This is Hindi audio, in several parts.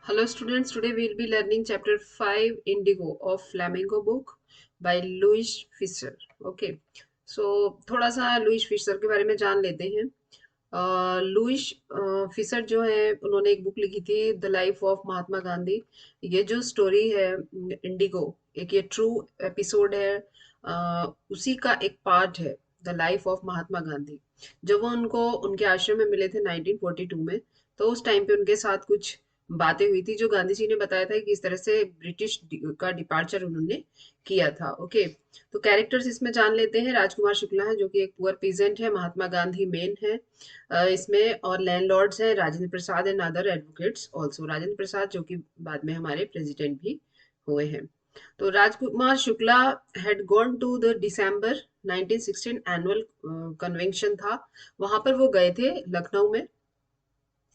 Hello students, today we will be learning chapter 5 Indigo of Flamingo book by Louis Fisher. Okay, so थोड़ा सा लुइस फिशर के बारे में जान लेते हैं। लुइस फिशर जो है उन्होंने एक बुक लिखी थी the life of Mahatma Gandhi. ये जो स्टोरी है इंडिगो, एक ये ट्रू एपिसोड है। उसी का एक पार्ट है the life of Mahatma Gandhi. जब वो उनको उनके आश्रम में मिले थे 1942 में, तो उस टाइम पे उनके साथ कुछ बातें हुई थी जो गांधी जी ने बताया था कि इस तरह से का डिपार्चर उन्होंने किया था। ओके, तो कैरेक्टर्स इसमें जान लेते हैं। राजकुमार शुक्ला है जो कि एक पुअर पीजेंट है, महात्मा गांधी मेन है इसमें, और लैंडलॉर्ड्स हैं Rajendra Prasad and other advocates also. Rajendra Prasad जो कि बाद में हमारे प्रेसिडेंट भी हुए हैं। तो Rajkumar Shukla had gone to the December 1916 annual convention था, वहां पर वो गए थे लखनऊ में,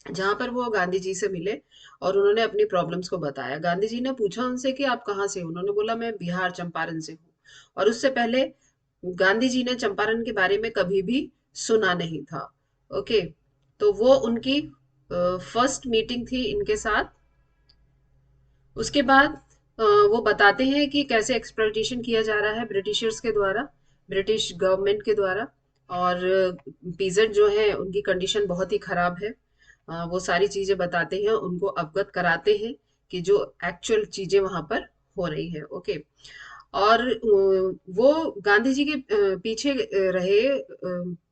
जहां पर वो गांधी जी से मिले और उन्होंने अपनी प्रॉब्लम्स को बताया। गांधी जी ने पूछा उनसे कि आप कहाँ से हो। उन्होंने बोला मैं बिहार चंपारण से हूँ, और उससे पहले गांधी जी ने चंपारण के बारे में कभी भी सुना नहीं था। ओके, तो वो उनकी फर्स्ट मीटिंग थी इनके साथ। उसके बाद वो बताते हैं कि कैसे एक्सप्लॉइटेशन किया जा रहा है ब्रिटिशर्स के द्वारा, ब्रिटिश गवर्नमेंट के द्वारा। और पीजेंट जो है उनकी कंडीशन बहुत ही खराब है। वो सारी चीजें बताते हैं, उनको अवगत कराते हैं कि जो एक्चुअल चीजें वहां पर हो रही है। ओके, और वो गांधी जी के पीछे रहे,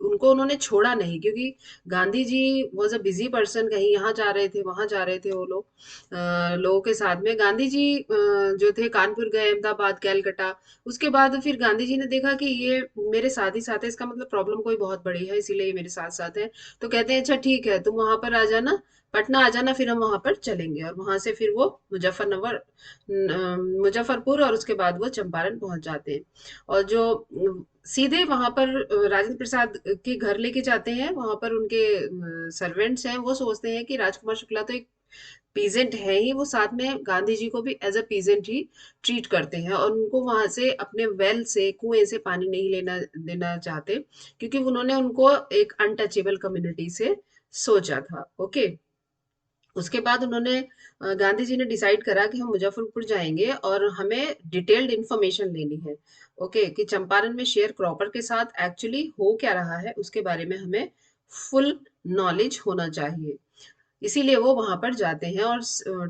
उनको उन्होंने छोड़ा नहीं, क्योंकि Gandhi ji was a busy person, कहीं यहाँ जा रहे थे वहां जा रहे थे वो लोग लोगों के साथ में। गांधी जी जो थे कानपुर गए, अहमदाबाद, कैलकटा। उसके बाद फिर गांधी जी ने देखा कि ये मेरे साथ ही साथ है, इसका मतलब प्रॉब्लम कोई बहुत बड़ी है, इसीलिए ये मेरे साथ साथ है। तो कहते हैं अच्छा ठीक है, तुम वहां पर आ जाना, पटना आ जाना, फिर हम वहां पर चलेंगे। और वहां से फिर वो मुजफ्फरपुर और उसके बाद वो चंपारण पहुंच जाते हैं। और जो सीधे वहां पर राजेंद्र प्रसाद के घर लेके जाते हैं, वहां पर उनके सर्वेंट्स हैं, वो सोचते हैं कि राजकुमार शुक्ला तो एक पीजेंट है ही, वो साथ में गांधी जी को भी एज अ पीजेंट ही ट्रीट करते हैं, और उनको वहां से अपने वेल से, कुएं से पानी नहीं लेना देना चाहते, क्योंकि उन्होंने उनको एक अनटचेबल कम्युनिटी से सोचा था। ओके, उसके बाद उन्होंने गांधी जी ने डिसाइड करा कि हम मुजफ्फरपुर जाएंगे और हमें डिटेल्ड इंफॉर्मेशन लेनी है। ओके, कि चंपारण में शेयर क्रॉपर के साथ एक्चुअली हो क्या रहा है, उसके बारे में हमें फुल नॉलेज होना चाहिए। इसीलिए वो वहां पर जाते हैं और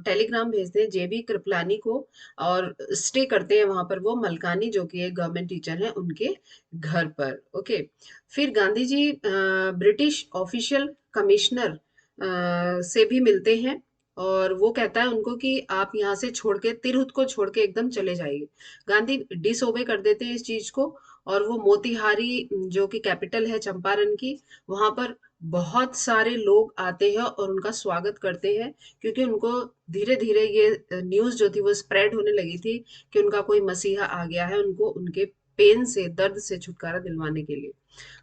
टेलीग्राम भेजते हैं जेबी कृपलानी को, और स्टे करते हैं वहां पर वो मलकानी जो कि एक गवर्नमेंट टीचर है उनके घर पर। ओके, फिर Gandhi ji British official commissioner से भी मिलते हैं, और वो कहता है उनको कि आप यहाँ से छोड़ के, तिरहुत को छोड़ के एकदम चले जाइए। गांधी डिसओबे कर देते हैं इस चीज को, और वो मोतिहारी जो कि कैपिटल है चंपारण की, वहां पर बहुत सारे लोग आते हैं और उनका स्वागत करते हैं, क्योंकि उनको धीरे धीरे ये न्यूज़ जो थी वो स्प्रेड होने लगी थी कि उनका कोई मसीहा आ गया है, उनको उनके पेन से, दर्द से छुटकारा दिलवाने के लिए।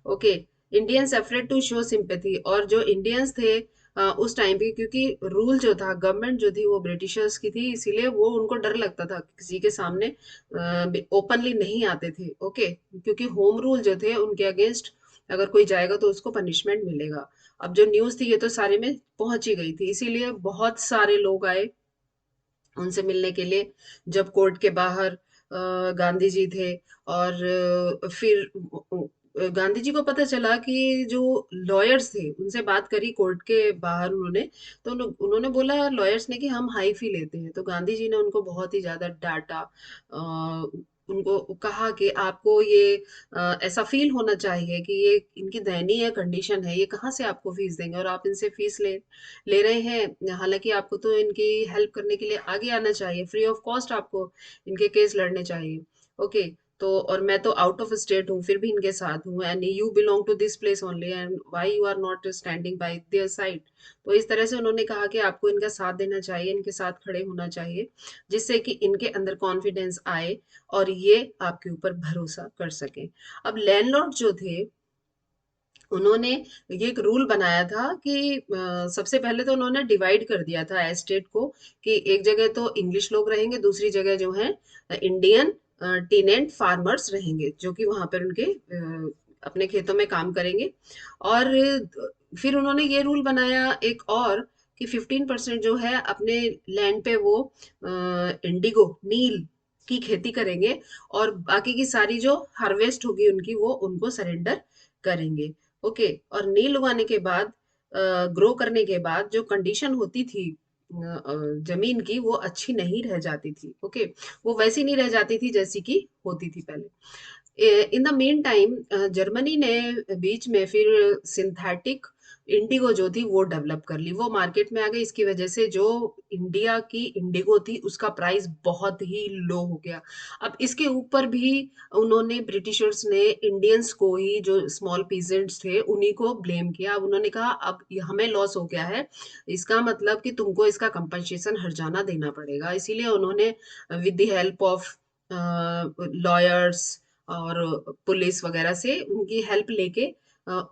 Okay, Indians afraid to show sympathy, और जो इंडियंस थे उस टाइम पे, क्योंकि रूल जो था, गवर्नमेंट जो थी वो ब्रिटिशर्स की थी, इसीलिए वो उनको डर लगता था कि किसी के सामने ओपनली नहीं आते थे। ओके, क्योंकि होम रूल जो थे उनके अगेंस्ट अगर कोई जाएगा तो उसको पनिशमेंट मिलेगा। अब जो न्यूज़ थी ये तो सारे में पहुंच ही गई थी, इसीलिए बहुत सारे लोग आए उनसे मिलने के लिए। जब कोर्ट के बाहर गांधी जी थे, और फिर गांधी जी को पता चला कि जो लॉयर्स थे उनसे बात करी कोर्ट के बाहर उन्होंने, तो उन्होंने बोला लॉयर्स ने कि हम हाई फी लेते हैं। तो गांधी जी ने उनको बहुत ही ज्यादा डांटा, उनको कहा कि आपको ये ऐसा फील होना चाहिए कि ये इनकी दयनीय कंडीशन है, ये कहाँ से आपको फीस देंगे, और आप इनसे फीस ले ले रहे हैं, हालांकि आपको तो इनकी हेल्प करने के लिए आगे आना चाहिए, फ्री ऑफ कॉस्ट आपको इनके केस लड़ने चाहिए। ओके, तो और मैं तो आउट ऑफ स्टेट हूँ फिर भी इनके साथ हूँ, and you belong to this place only, and why you are not standing by their side. तो इस तरह से उन्होंने कहा कि आपको इनका साथ देना चाहिए, इनके साथ खड़े होना चाहिए, जिससे कि इनके अंदर कॉन्फिडेंस आए और ये आपके ऊपर भरोसा कर सके। अब लैंडलॉर्ड जो थे उन्होंने ये एक रूल बनाया था कि सबसे पहले तो उन्होंने डिवाइड कर दिया था एस्टेट को, कि एक जगह तो इंग्लिश लोग रहेंगे, दूसरी जगह जो है इंडियन टीनेंट फार्मर्स रहेंगे, जो कि वहां पर उनके अपने खेतों में काम करेंगे। और फिर उन्होंने ये रूल बनाया एक और, कि 15% जो है अपने लैंड पे वो इंडिगो नील की खेती करेंगे, और बाकी की सारी जो हार्वेस्ट होगी उनकी वो उनको सरेंडर करेंगे। ओके, और नील उगाने के बाद, ग्रो करने के बाद जो कंडीशन होती थी जमीन की, वो अच्छी नहीं रह जाती थी। ओके, वो वैसी नहीं रह जाती थी जैसी कि होती थी पहले। In the main time Germany ने बीच में फिर सिंथेटिक इंडिगो जो थी वो डेवलप कर ली, वो मार्केट में आ गई। इसकी वजह से जो इंडिया की इंडिगो थी उसका प्राइस बहुत ही लो हो गया। अब इसके ऊपर भी उन्होंने, ब्रिटिशर्स ने इंडियंस को ही, जो स्मॉल पीजेंट्स थे उन्हीं को ब्लेम किया। अब उन्होंने कहा अब ये हमें लॉस हो गया है, इसका मतलब कि तुमको इसका कंपनसेशन हर्जाना देना पड़ेगा। इसीलिए उन्होंने with the help of lawyers और पुलिस वगैरह से उनकी हेल्प लेके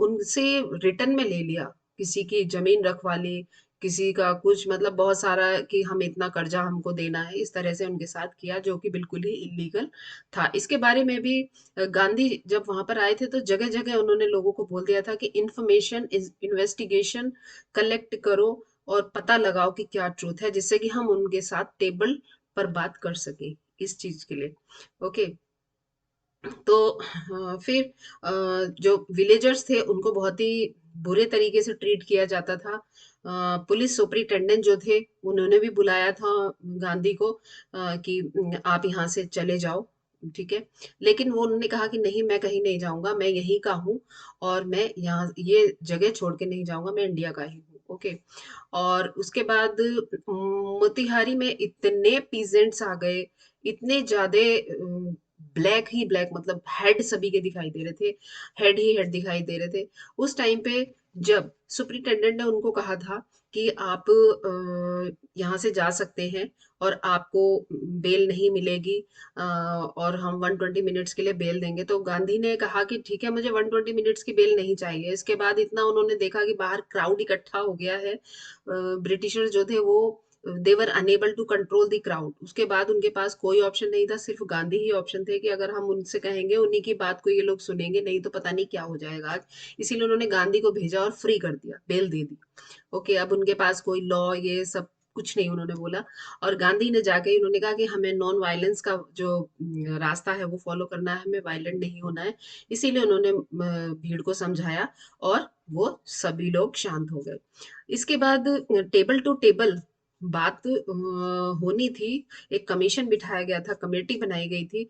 उनसे रिटर्न में ले लिया, किसी की जमीन रखवा ली, किसी का कुछ, मतलब बहुत सारा कि हम इतना कर्जा हमको देना है, इस तरह से उनके साथ किया, जो कि बिल्कुल ही इलीगल था। इसके बारे में भी गांधी जब वहां पर आए थे तो जगह जगह उन्होंने लोगों को बोल दिया था कि इंफॉर्मेशन इन्वेस्टिगेशन कलेक्ट करो और पता लगाओ कि क्या ट्रूथ है, जिससे कि हम उनके साथ टेबल पर बात कर सके इस चीज के लिए। ओके, तो फिर जो विलेजर्स थे उनको बहुत ही बुरे तरीके से ट्रीट किया जाता था। पुलिस सुपरिटेंडेंट जो थे उन्होंने भी बुलाया था गांधी को कि आप यहाँ से चले जाओ, ठीक है। लेकिन वो उन्होंने कहा कि नहीं, मैं कहीं नहीं जाऊंगा, मैं यहीं का हूँ और मैं यहाँ ये जगह छोड़ के नहीं जाऊंगा, मैं इंडिया का ही हूँ। ओके, और उसके बाद मोतिहारी में इतने पीजेंट्स आ गए, इतने ज्यादा ब्लैक ही ब्लैक, मतलब हेड सभी के दिखाई दे रहे थे, हेड ही हेड दिखाई दे रहे थे उस टाइम पे। जब सुपरिटेंडेंट ने उनको कहा था कि आप यहाँ से जा सकते हैं और आपको बेल नहीं मिलेगी, और हम 120 मिनट्स के लिए बेल देंगे, तो गांधी ने कहा कि ठीक है, मुझे 120 मिनट्स की बेल नहीं चाहिए। इसके बाद इतना उन्होंने देखा कि बाहर क्राउड इकट्ठा हो गया है, ब्रिटिशर्स जो थे वो they were unable to control the crowd. उसके बाद उनके पास कोई ऑप्शन नहीं था, सिर्फ गांधी ही ऑप्शन थे कि अगर हम उनसे कहेंगे उन्हीं की बात को ये लोग सुनेंगे, नहीं तो पता नहीं क्या हो जाएगा आज। इसीलिए उन्होंने गांधी को भेजा और फ्री कर दिया, बेल दे दी। ओके, अब उनके पास कोई लॉ ये सब कुछ नहीं, उन्होंने बोला। और गांधी ने जाके उन्होंने कहा कि हमें नॉन वायलेंस का जो रास्ता है वो फॉलो करना है, हमें वायलेंट नहीं होना है। इसीलिए उन्होंने भीड़ को समझाया और वो सभी लोग शांत हो गए। इसके बाद टेबल टू टेबल बात होनी थी। एक कमीशन बिठाया गया था, कमेटी बनाई गई थी।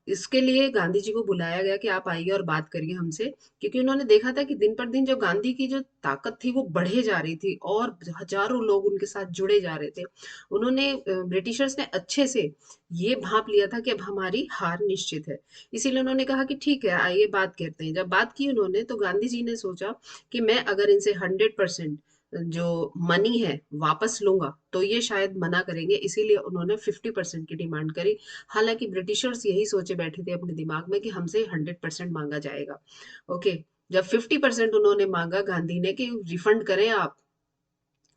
इसके लिए गांधी जी को बुलाया गया कि आप आइए और बात करिए हमसे, क्योंकि उन्होंने देखा था कि दिन पर दिन जो गांधी की जो ताकत थी वो बढ़े जा रही थी और हजारों लोग उनके साथ जुड़े जा रहे थे। उन्होंने, ब्रिटिशर्स ने अच्छे से ये भांप लिया था कि अब हमारी हार निश्चित है। इसीलिए उन्होंने कहा कि ठीक है, आइए बात करते हैं। जब बात की उन्होंने तो गांधी जी ने सोचा कि मैं अगर इनसे 100% जो मनी है वापस लूंगा तो ये शायद मना करेंगे, इसीलिए उन्होंने 50% की डिमांड करी। हालांकि ब्रिटिशर्स यही सोचे बैठे थे अपने दिमाग में कि हमसे 100% मांगा जाएगा। ओके, जब 50% उन्होंने मांगा गांधी ने कि रिफंड करें आप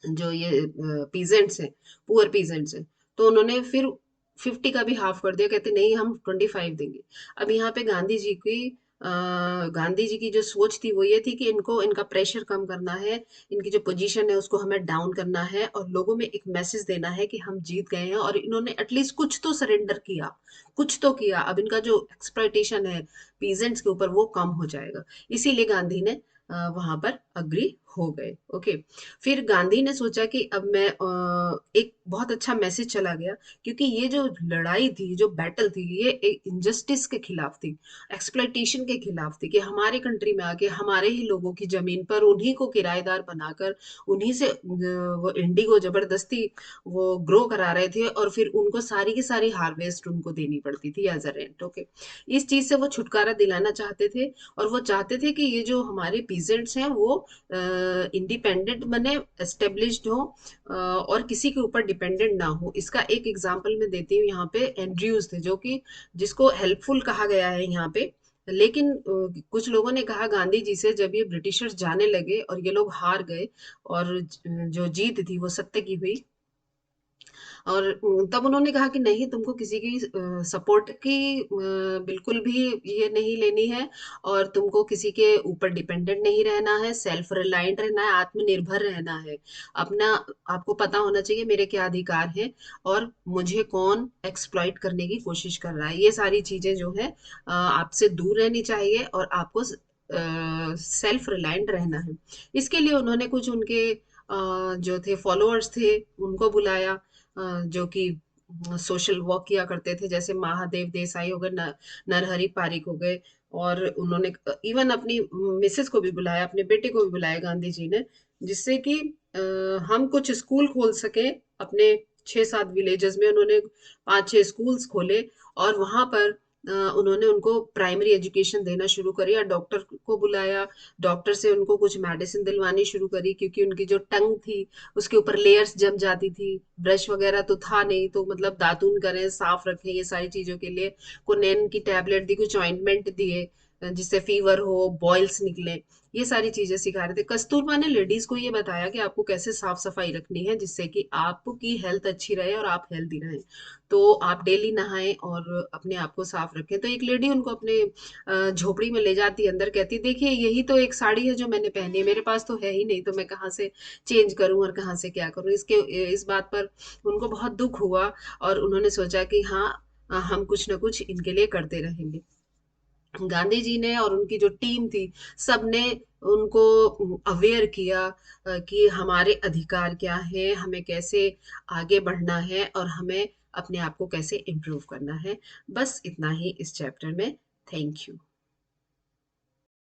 जो ये पीजेंट्स हैं, पुअर पीजेंट्स हैं, तो उन्होंने फिर 50 का भी हाफ कर दिया, कहते नहीं हम 25 देंगे। अब यहाँ पे गांधी जी की जो सोच थी वो ये थी कि इनको, इनका प्रेशर कम करना है, इनकी जो पोजीशन है उसको हमें डाउन करना है और लोगों में एक मैसेज देना है कि हम जीत गए हैं और इन्होंने एटलीस्ट कुछ तो सरेंडर किया, कुछ तो किया। अब इनका जो एक्सप्लॉइटेशन है पीजेंट्स के ऊपर वो कम हो जाएगा। इसीलिए गांधी ने वहां पर अग्री हो गए। ओके, फिर गांधी ने सोचा कि अब मैं एक बहुत अच्छा मैसेज चला गया, क्योंकि ये जो लड़ाई थी, जो बैटल थी, ये एक इनजस्टिस के खिलाफ थी, एक्सप्लॉइटेशन के खिलाफ थी, कि हमारे कंट्री में आके हमारे ही लोगों की जमीन पर उन्हीं को किराएदार बनाकर उन्हीं से वो इंडिगो जबरदस्ती वो ग्रो करा रहे थे और फिर उनको सारी की सारी हार्वेस्ट उनको देनी पड़ती थी एज अ रेंट। ओके, इस चीज से वो छुटकारा दिलाना चाहते थे और वो चाहते थे कि ये जो हमारे पीजेंट्स हैं वो इंडिपेंडेंट बने, एस्टेब्लिश्ड हो, और किसी के ऊपर डिपेंडेंट ना हो। इसका एक एग्जांपल मैं देती हूँ। यहाँ पे एंड्रयूज थे जो कि, जिसको हेल्पफुल कहा गया है यहाँ पे। लेकिन कुछ लोगों ने कहा गांधी जी से, जब ये ब्रिटिशर्स जाने लगे और ये लोग हार गए और जो जीत थी वो सत्य की हुई, और तब उन्होंने कहा कि नहीं, तुमको किसी की सपोर्ट की बिल्कुल भी ये नहीं लेनी है, और तुमको किसी के ऊपर डिपेंडेंट नहीं रहना है, सेल्फ रिलायंट रहना है, आत्मनिर्भर रहना है। अपना आपको पता होना चाहिए मेरे क्या अधिकार हैं, और मुझे कौन एक्सप्लॉइट करने की कोशिश कर रहा है। ये सारी चीजें जो है आपसे दूर रहनी चाहिए, और आपको सेल्फ रिलायंट रहना है। इसके लिए उन्होंने कुछ उनके जो थे फॉलोअर्स थे उनको बुलाया, जो कि सोशल वर्क किया करते थे, जैसे महादेव देसाई हो गए, नरहरि पारिक हो गए। और उन्होंने इवन अपनी मिसेस को भी बुलाया, अपने बेटे को भी बुलाया गांधी जी ने, जिससे कि हम कुछ स्कूल खोल सके अपने 6-7 विलेजेस में। उन्होंने 5-6 स्कूल्स खोले, और वहां पर उन्होंने उनको प्राइमरी एजुकेशन देना शुरू करी, और डॉक्टर को बुलाया। डॉक्टर से उनको कुछ मेडिसिन दिलवानी शुरू करी, क्योंकि उनकी जो टंग थी उसके ऊपर लेयर्स जम जाती थी। ब्रश वगैरह तो था नहीं, तो मतलब दातून करें, साफ रखें, ये सारी चीजों के लिए कोनेन की टैबलेट दी, कुछ ऑइंटमेंट दिए जिससे फीवर हो, बॉयल्स निकले। ये सारी चीजें सिखा रहे थे। कस्तूरबा ने लेडीज को ये बताया कि आपको कैसे साफ सफाई रखनी है, जिससे कि आपकी हेल्थ अच्छी रहे और आप हेल्दी रहें। तो आप डेली नहाएं और अपने आप को साफ रखें। तो एक लेडी उनको अपने झोपड़ी में ले जाती है अंदर, कहती है देखिए यही तो एक साड़ी है जो मैंने पहनी है, मेरे पास तो है ही नहीं, तो मैं कहाँ से चेंज करूं और कहाँ से क्या करूं। इस बात पर उनको बहुत दुख हुआ, और उन्होंने सोचा कि हाँ, हम कुछ ना कुछ इनके लिए करते रहेंगे। गांधी जी ने और उनकी जो टीम थी, सबने उनको अवेयर किया कि हमारे अधिकार क्या है, हमें कैसे आगे बढ़ना है, और हमें अपने आप को कैसे इम्प्रूव करना है। बस इतना ही इस चैप्टर में। Thank you.